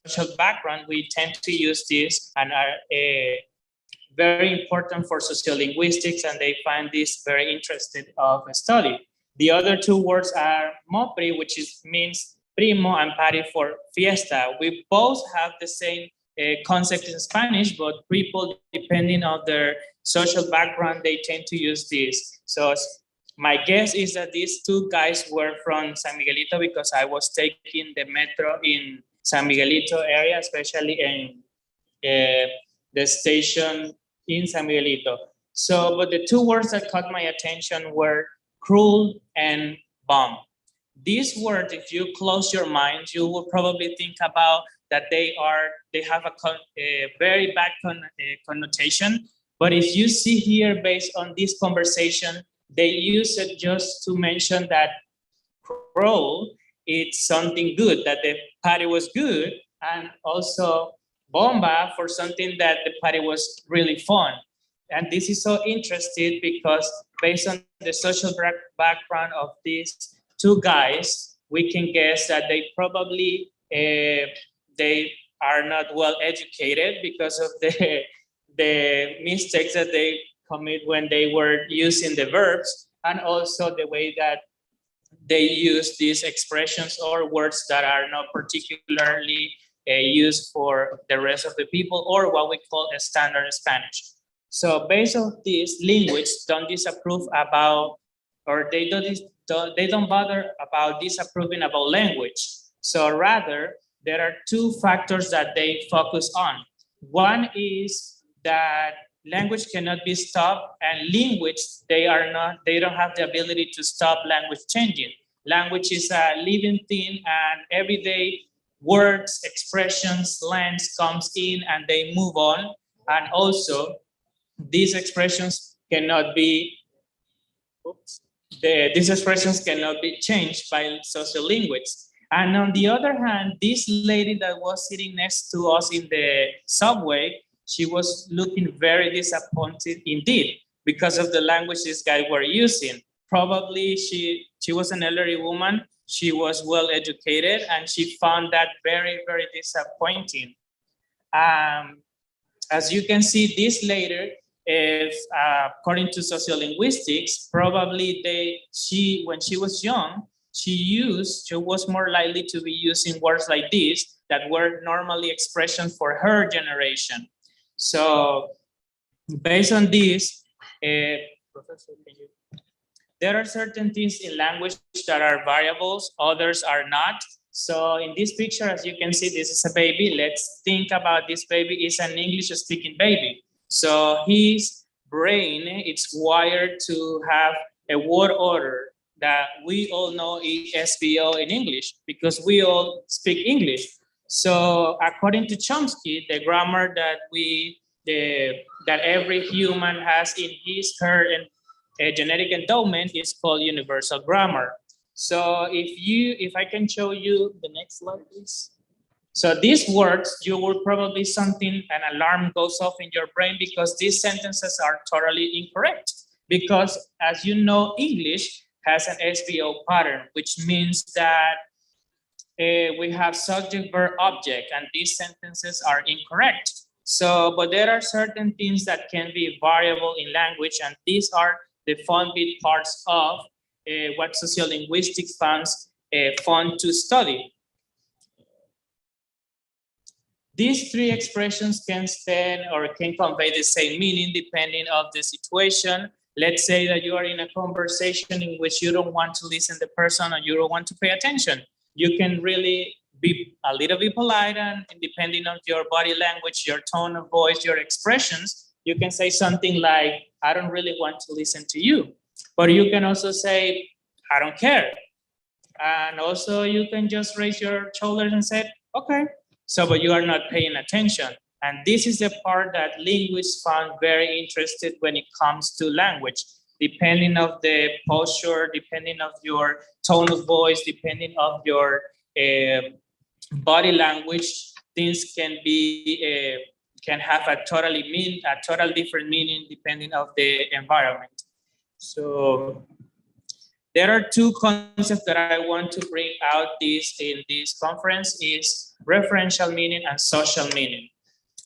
social background, we tend to use this and are very important for sociolinguistics, and they find this very interesting of a study. The other two words are mopri, which means primo, and pari for fiesta. We both have the same concept in Spanish, but people, depending on their social background, they tend to use this. So my guess is that these two guys were from San Miguelito, because I was taking the metro in San Miguelito area, especially in the station in San Miguelito. So, but the two words that caught my attention were cruel and bomb. These words, if you close your mind, you will probably think about that they have a very bad connotation. But if you see here, based on this conversation, they use it just to mention that cruel, it's something good, that the party was good, and also bomba for something that the party was really fun. And this is so interesting because based on the social background of these two guys, we can guess that they probably they are not well educated because of the mistakes that they commit when they were using the verbs, and also the way that they use these expressions or words that are not particularly used for the rest of the people, or what we call a standard Spanish. So based on this, linguists don't disapprove about, or they don't bother about disapproving about language. So rather, there are two factors that they focus on. One is that language cannot be stopped, and linguists, they don't have the ability to stop language changing. Language is a living thing, and every day words, expressions, slangs comes in and they move on. And also these expressions cannot be these expressions cannot be changed by sociolinguists. And on the other hand, this lady that was sitting next to us in the subway, she was looking very disappointed indeed because of the language this guy were using. Probably she was an elderly woman. She was well educated, and she found that very, very disappointing. As you can see this later, if according to sociolinguistics, probably when she was young, she was more likely to be using words like this that were normally expressions for her generation. So based on this, Professor, there are certain things in language that are variables, others are not. So in this picture, as you can see, this is a baby. Let's think about this baby is an English-speaking baby. So his brain is wired to have a word order that we all know is SVO in English because we all speak English. So according to Chomsky, the grammar that that every human has in her genetic endowment is called universal grammar. So if I can show you the next slide, please. So these words, you will probably an alarm goes off in your brain because these sentences are totally incorrect. Because as you know, English has an SVO pattern, which means that we have subject, verb, object, and these sentences are incorrect. So, but there are certain things that can be variable in language, and these are the fun bit parts of what sociolinguistics finds fun to study. These three expressions can stand or can convey the same meaning depending on the situation. Let's say that you are in a conversation in which you don't want to listen to the person or you don't want to pay attention. You can really be a little bit polite, and depending on your body language, your tone of voice, your expressions, you can say something like, I don't really want to listen to you. But you can also say, I don't care. And also you can just raise your shoulders and say, okay. So, but you are not paying attention. And this is the part that linguists found very interested when it comes to language. Depending of the posture, depending of your tone of voice, depending of your body language, things can have a total different meaning depending of the environment. So There are two concepts that I want to bring out in this conference is referential meaning and social meaning.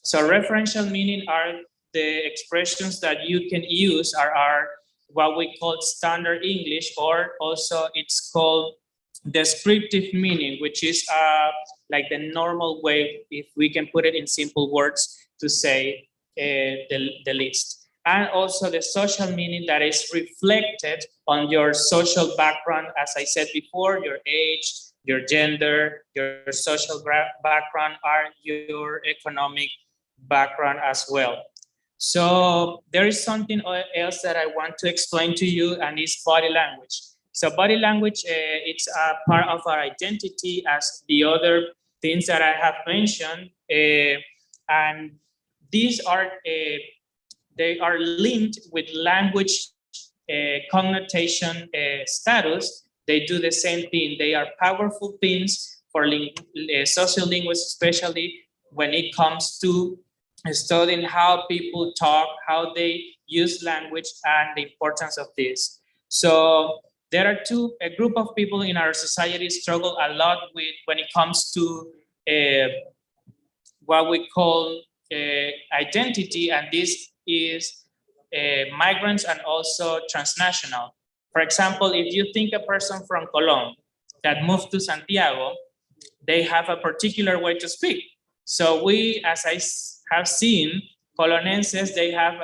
So referential meaning are the expressions that you can use are what we call standard English, or also it's called descriptive meaning, which is like the normal way, if we can put it in simple words, to say the list. And also the social meaning that is reflected on your social background, as I said before, your age, your gender, your social background, or your economic background as well. So there is something else that I want to explain to you, and it's body language. So body language, it's a part of our identity as the other things that I have mentioned. And these are, they are linked with language connotation status. They do the same thing. They are powerful things for sociolinguists, especially when it comes to studying how people talk, how they use language, and the importance of this. So there are a group of people in our society struggle a lot with when it comes to what we call identity, and this is migrants and also transnational. For example, if you think a person from Colón that moved to Santiago, they have a particular way to speak. So we, as I have seen, Colonenses, they have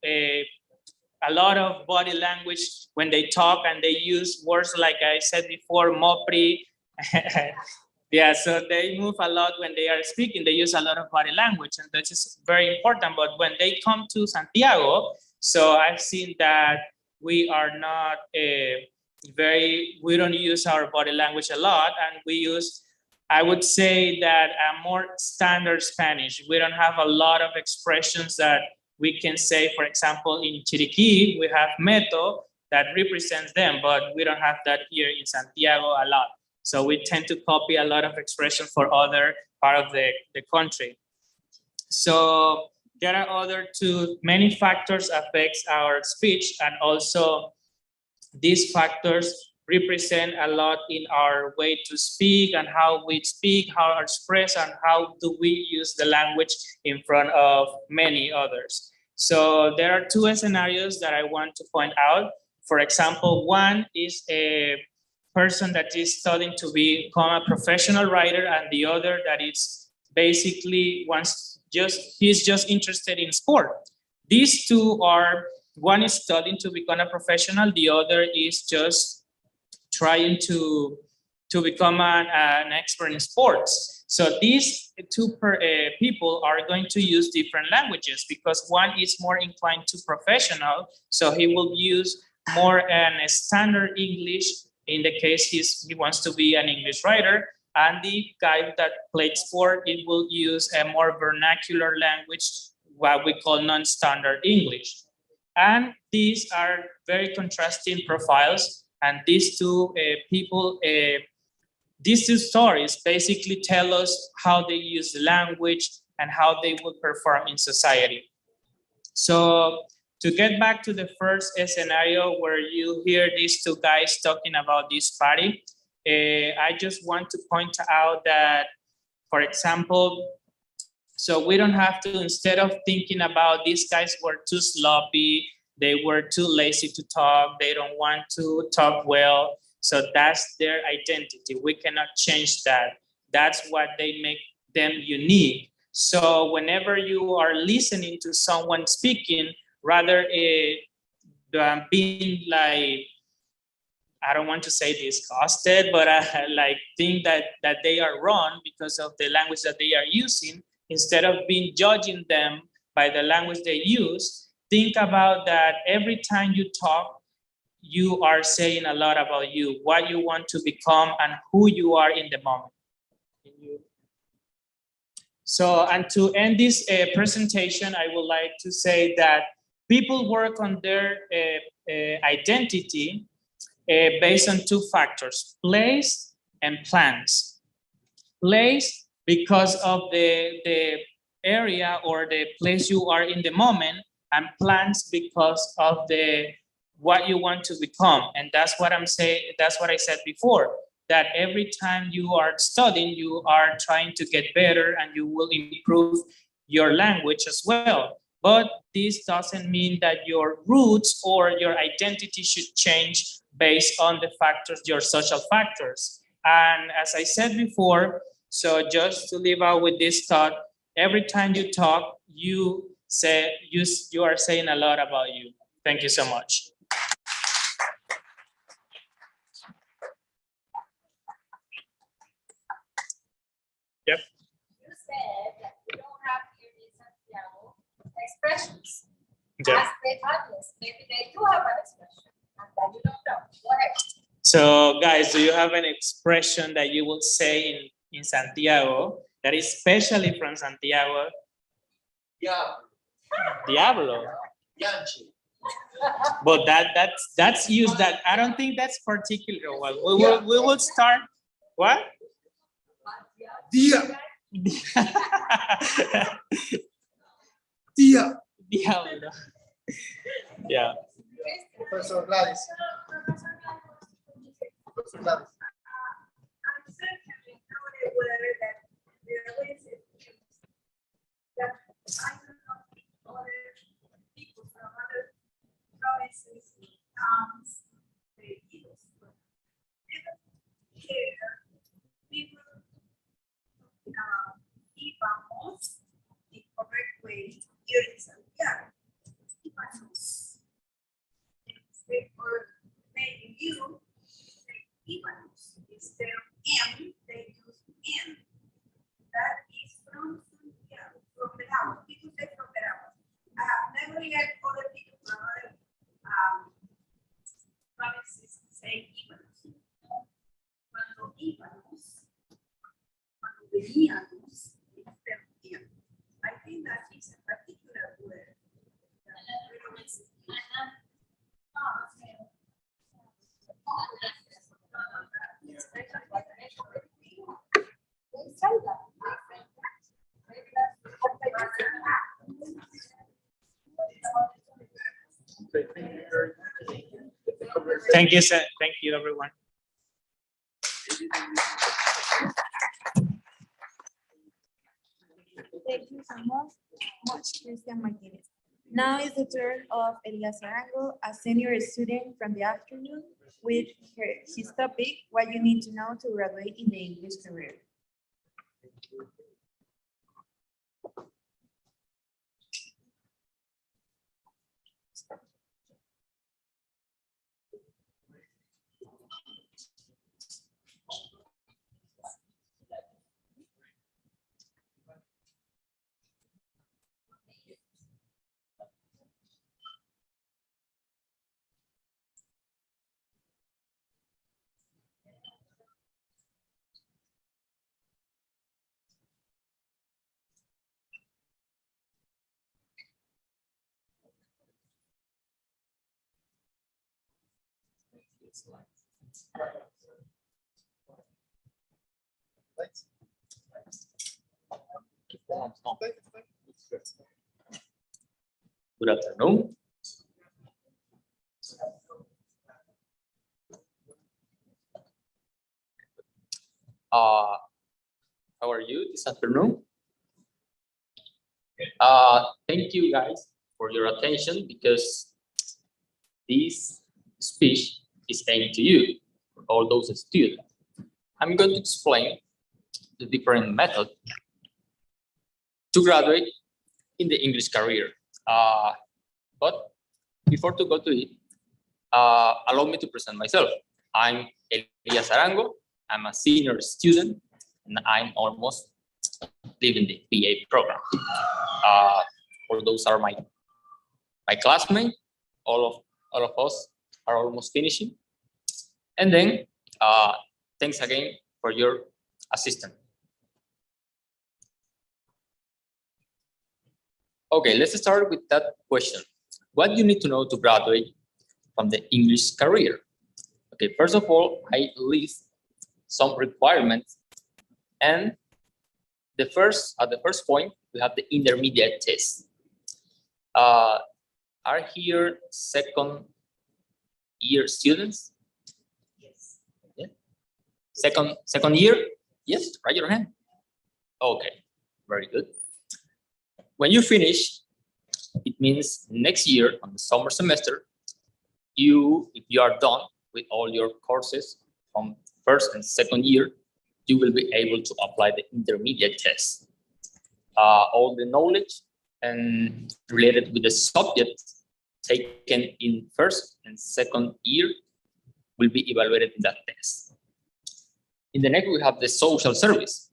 a lot of body language when they talk, and they use words like I said before, mopri. Yeah, so they move a lot when they are speaking. They use a lot of body language, and that is very important. But when they come to Santiago, so I've seen that we are not we don't use our body language a lot, and we use, I would say that a more standard Spanish. We don't have a lot of expressions that we can say. For example, in Chiriquí, we have meto that represents them, but we don't have that here in Santiago a lot. So we tend to copy a lot of expression for other part of the country. So there are many factors affects our speech, and also these factors represent a lot in our way to speak and how we speak, how we express, and how do we use the language in front of many others. So there are two scenarios that I want to point out. For example, one is a person that is studying to become a professional writer, and the other that is basically he's just interested in sport. These two are, one is studying to become a professional, the other is just trying to become an expert in sports. So these two people are going to use different languages, because one is more inclined to professional, so he will use more a standard English. In the case he wants to be an English writer, and the guy that played sport, it will use a more vernacular language, what we call non-standard English. And these are very contrasting profiles. And these two people, these two stories basically tell us how they use the language and how they would perform in society. So to get back to the first scenario where you hear these two guys talking about this party, I just want to point out that, for example, so we don't have to, instead of thinking about these guys were too sloppy, they were too lazy to talk, they don't want to talk well, so that's their identity. We cannot change that. That's what they make them unique. So whenever you are listening to someone speaking, rather being like, I don't want to say disgusted, but like think that they are wrong because of the language that they are using, instead of being judging them by the language they use, think about that every time you talk, you are saying a lot about you, what you want to become, and who you are in the moment. So, and to end this presentation, I would like to say that people work on their identity based on two factors, place and plans. Place, because of the area or the place you are in the moment, and plans because of the what you want to become. And that's what I'm saying, that's what I said before, that every time you are studying, you are trying to get better and you will improve your language as well. But this doesn't mean that your roots or your identity should change based on the factors, your social factors. And as I said before, so just to leave out with this thought, every time you talk, you say you are saying a lot about you. Thank you so much. Yep. You said that you don't have here in Santiago expressions. Yeah. As the others, maybe they do have an expression, and that you don't know. Go ahead. So, guys, do you have an expression that you will say in Santiago that is especially from Santiago? Diablo. Yanchi. But that's used. That I don't think that's particular one. We will start. What? Dia. Dia. Diablo. Yeah. Professor Gladys. Professor Gladys. I'm certainly not aware that there is a that I don't know other people from other provinces, towns, they use. Even here, people íbamos the correct way here in Santiago. Íbamos. Instead or maybe you say íbamos. Instead of M, they use N. That is from Santiago, from the house. People say from the house. I have never heard other people from other provinces say íbamos. Cuando íbamos, cuando veníamos, I think that is a particular word. Thank you, sir. Thank you, everyone. Thank you so much, Christian Martinez. Now is the turn of Elias Arango, a senior student from the afternoon, with his topic, what you need to know to graduate in the English career. Good afternoon. How are you this afternoon? Thank you guys for your attention, because this speech is aimed to you, all those students. I'm going to explain the different methods to graduate in the English career. But before to go to it, allow me to present myself. I'm Elias Arango. I'm a senior student, and I'm almost leaving the BA program. All those are my classmates. All of us are almost finishing. And then, thanks again for your assistance. Okay, let's start with that question. What do you need to know to graduate from the English career? Okay, first of all, I list some requirements, and at the first point, we have the intermediate test. Are here second year students? Yes. Second year? Yes, raise your hand. Okay, very good. When you finish, it means next year on the summer semester, if you are done with all your courses from first and second year, you will be able to apply the intermediate test. All the knowledge and related with the subject taken in first and second year will be evaluated in that test. In the next, we have the social service.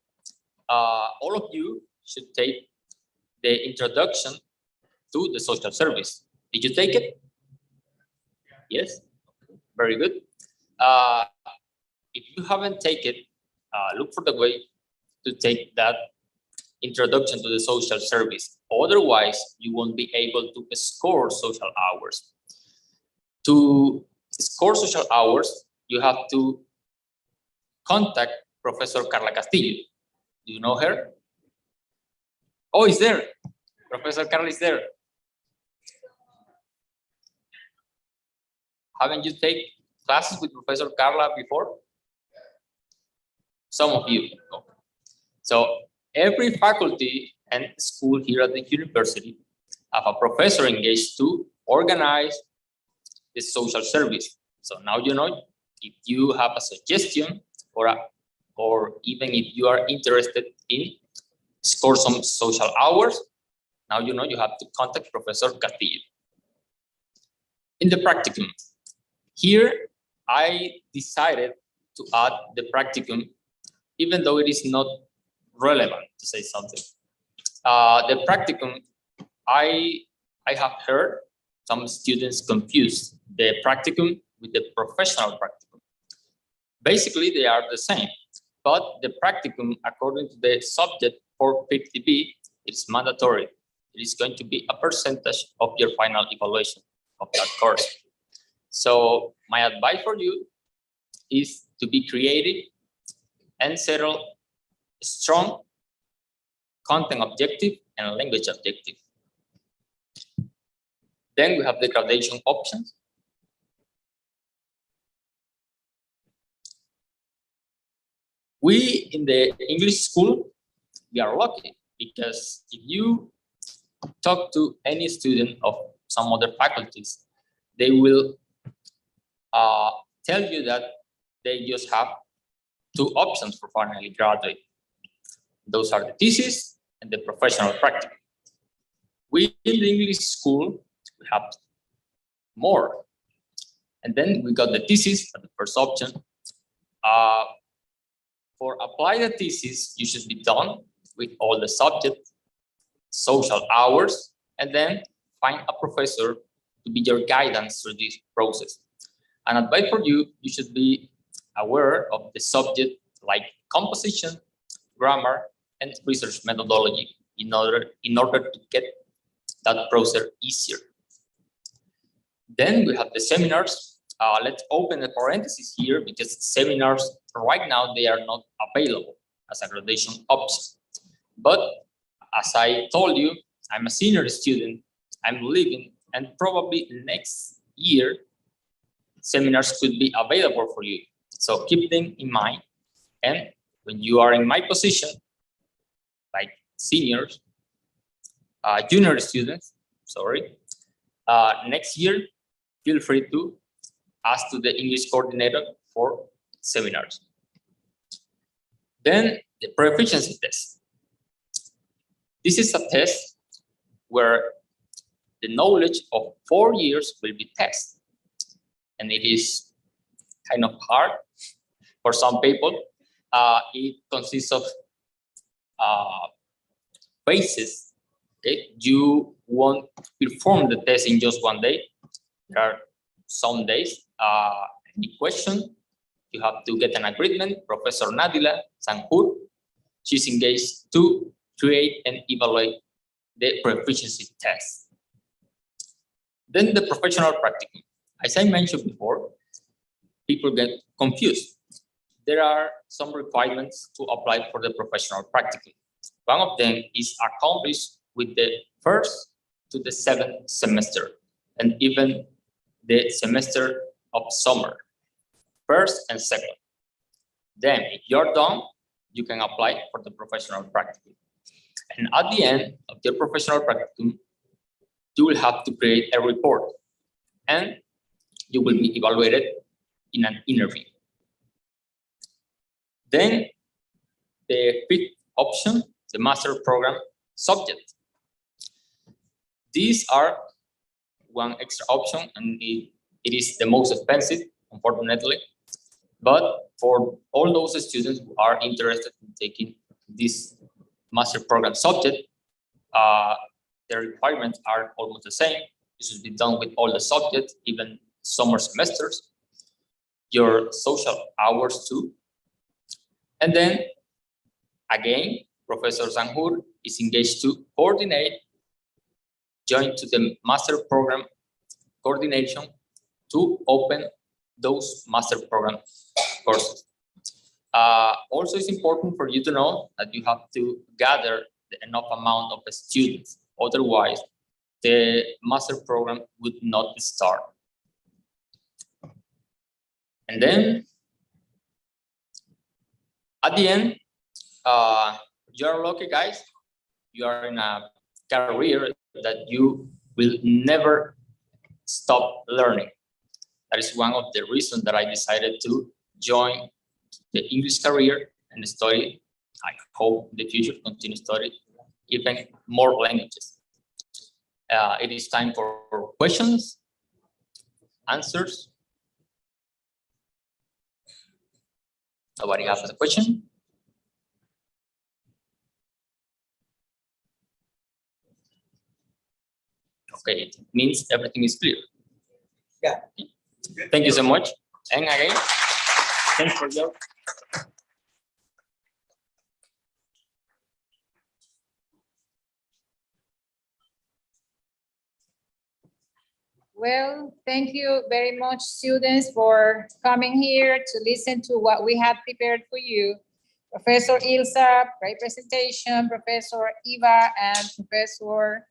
All of you should take the introduction to the social service. Did you take it? Yes, very good. If you haven't taken it, look for the way to take that introduction to the social service. Otherwise, you won't be able to score social hours. To score social hours, you have to contact Professor Carla Castillo. Do you know her? Oh, it's there. Professor Carla is there. Haven't you taken classes with Professor Carla before? Some of you. Okay. So every faculty and school here at the university have a professor engaged to organize the social service. So now you know, if you have a suggestion or even if you are interested in score some social hours, now you know you have to contact Professor Castillo. In the practicum, here I decided to add the practicum, even though it is not relevant to say something. The practicum, I have heard some students confuse the practicum with the professional practicum. Basically, they are the same, but the practicum, according to the subject 450B, it's mandatory. It is going to be a percentage of your final evaluation of that course. So my advice for you is to be creative and settle strong content objective and language objective. Then we have the graduation options. We in the English school, we are lucky because if you talk to any student of some other faculties, they will tell you that they just have two options for finally graduate. Those are the thesis and the professional practice. We in the English school, we have more. And then we got the thesis as the first option. For apply the thesis, you should be done with all the subjects, social hours, and then find a professor to be your guidance through this process. An advice for you, you should be aware of the subject like composition, grammar, and research methodology in order to get that process easier. Then we have the seminars. Let's open a parenthesis here because seminars right now, they are not available as a graduation option. But as I told you, I'm a senior student, I'm leaving, and probably next year, seminars could be available for you. So keep them in mind. And when you are in my position, like seniors, junior students, sorry, next year, feel free to ask to the English coordinator for seminars. Then the proficiency test. This is a test where the knowledge of 4 years will be tested. And it is kind of hard for some people. It consists of phases. Okay, you won't perform the test in just one day. There are some days. Any question, you have to get an agreement. Professor Nadila Sanjur, she's engaged to create and evaluate the proficiency test. Then the professional practicum. As I mentioned before, people get confused. There are some requirements to apply for the professional practicum. One of them is accomplished with the 1st to the 7th semester, and even the semester of summer, first and second. Then if you're done, you can apply for the professional practicum. And at the end of your professional practicum, you will have to create a report and you will be evaluated in an interview. Then the fifth option, the master program subject. These are one extra option, and it is the most expensive, unfortunately. But for all those students who are interested in taking this master program subject, the requirements are almost the same. This should be done with all the subjects, even summer semesters, your social hours too. And then again, Professor Sanjur is engaged to coordinate, join to the master program coordination to open those master program courses. Also, it's important for you to know that you have to gather enough amount of students. Otherwise, the master program would not start. And then at the end, you're lucky, guys. You are in a career that you will never stop learning. That is one of the reasons that I decided to join the English career and study. I hope in the future continue study even more languages. It is time for questions, answers. Nobody has a question? Okay, it means everything is clear. Yeah. Thank you so much. And again, thanks for your. Well, thank you very much, students, for coming here to listen to what we have prepared for you. Professor Ilsa, great presentation, Professor Eva, and Professor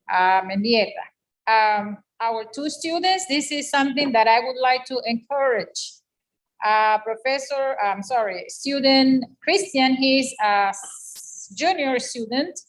Mendieta. Our two students, this is something that I would like to encourage. Student Christian, he's a junior student.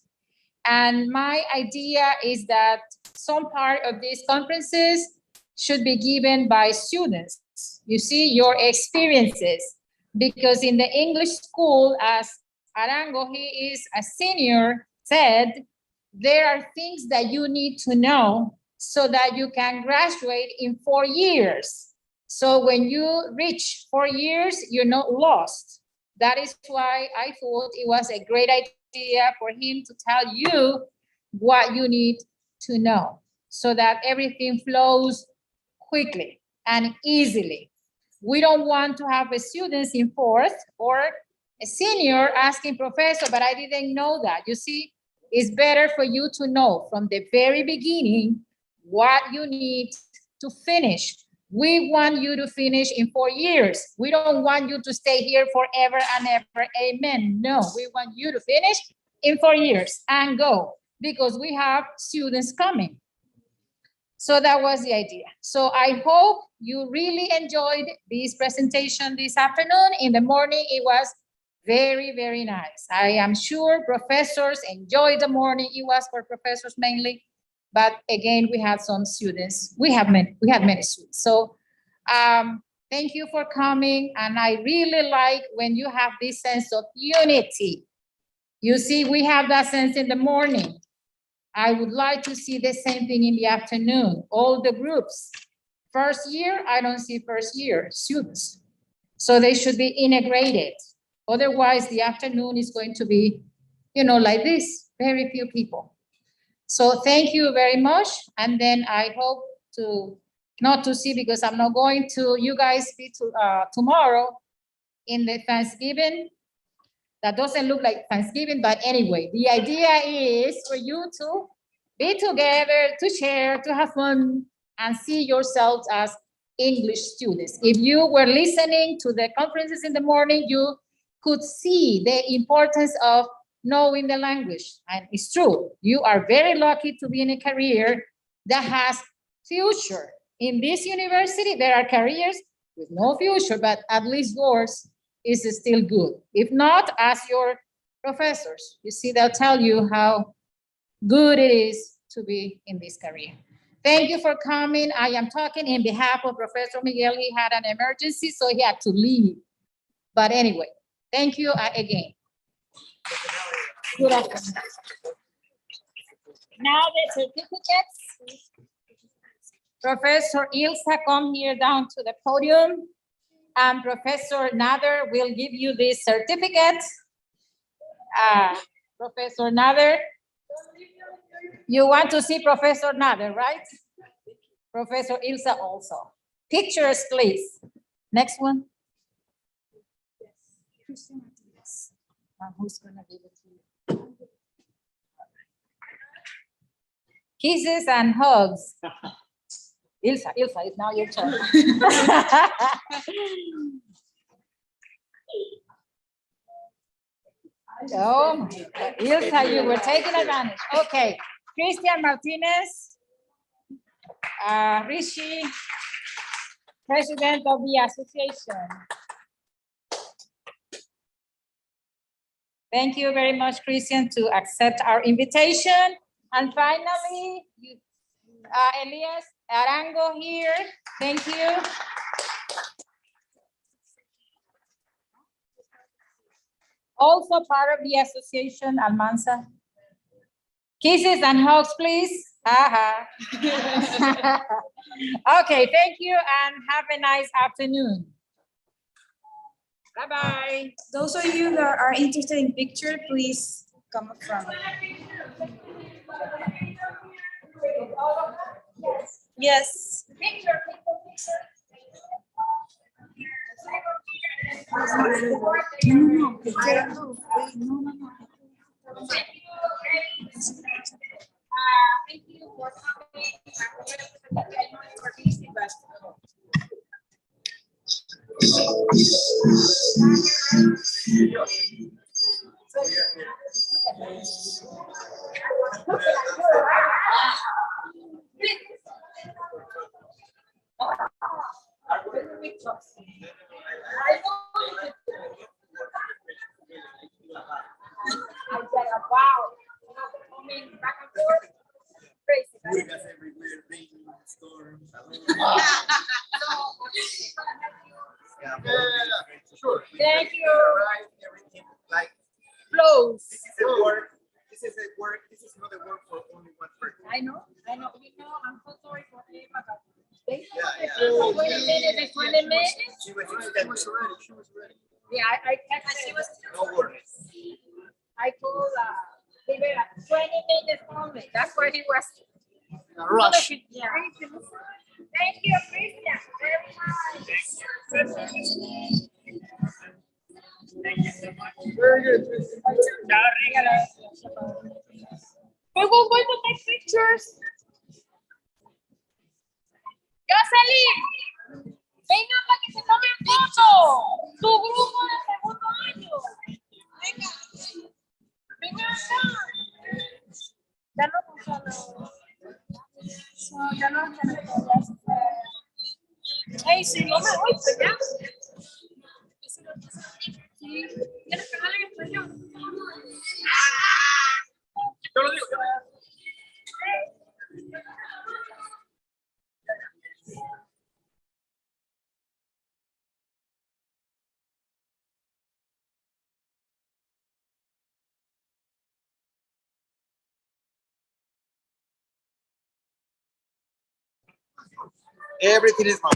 And my idea is that some part of these conferences should be given by students. You see, your experiences, because in the English school, as Arango, he is a senior, said, there are things that you need to know so that you can graduate in 4 years. So when you reach 4 years, you're not lost. That is why I thought it was a great idea for him to tell you what you need to know so that everything flows quickly and easily. We don't want to have a students in fourth or a senior asking professor, but I didn't know that. You see, it's better for you to know from the very beginning what you need to finish. We want you to finish in 4 years. We don't want you to stay here forever and ever. Amen. No, we want you to finish in 4 years and go, because we have students coming. So that was the idea. So I hope you really enjoyed this presentation this afternoon. In the morning, it was very, very nice. I am sure professors enjoyed the morning. It was for professors mainly. But again, we had some students. We had many students. So thank you for coming. And I really like when you have this sense of unity. You see, we have that sense in the morning. I would like to see the same thing in the afternoon, all the groups. First year, I don't see first year students. So they should be integrated. Otherwise, the afternoon is going to be, like this, very few people. So thank you very much. And then I hope not to see, because I'm not going to, you guys be tomorrow in the Thanksgiving. That doesn't look like Thanksgiving, but anyway, the idea is for you to be together, to share, to have fun, and see yourselves as English students. If you were listening to the conferences in the morning, you could see the importance of knowing the language. And it's true, you are very lucky to be in a career that has future in this university, there are careers with no future, but at least yours is still good. If not, ask your professors. You see, they'll tell you how good it is to be in this career. Thank you for coming. I am talking in behalf of Professor Miguel. He had an emergency, so he had to leave. But anyway, thank you again. Good afternoon. Now the certificates. Professor Ilsa, come here down to the podium. And Professor Nader will give you this certificate. Professor Nader, you want to see Professor Nader, right? Professor Ilsa also. Pictures, please. Next one. Who's gonna give it to you? Kisses and hugs. Ilsa, it's now your turn. Oh my God. Ilsa, you were taking advantage. Okay, Christian Martinez, Rishi, President of the association. Thank you very much, Christian, to accept our invitation. And finally, Elias Arango here. Thank you. Also part of the association, Almanza. Kisses and hugs, please. Okay, thank you and have a nice afternoon. Bye-bye. Those of you that are interested in picture, please come up front. Yes. Thank you for coming. Sure. Thank you. Right, everything like Flows. this is a work. This is a work. This is not a work for only one person. I know. You know, I'm so sorry for him. Yeah, yeah. 20 minutes, 20 minutes. She was extended. She was ready. Yeah, I texted. No worries. I told Rivera, 20 minutes only. That's where he was. Rush. Yeah. Thank you, Christian, very much. Very good. We will going to take pictures. Jocelyn, venga para que se tomen foto. Tu grupo de segundo año. Venga. Venga acá. Ya no funciona. Ya no tenemos. Ay, sí, no me voy, pues ya. Sí, tienes que hablar en español. Yo lo digo. Everything is fine.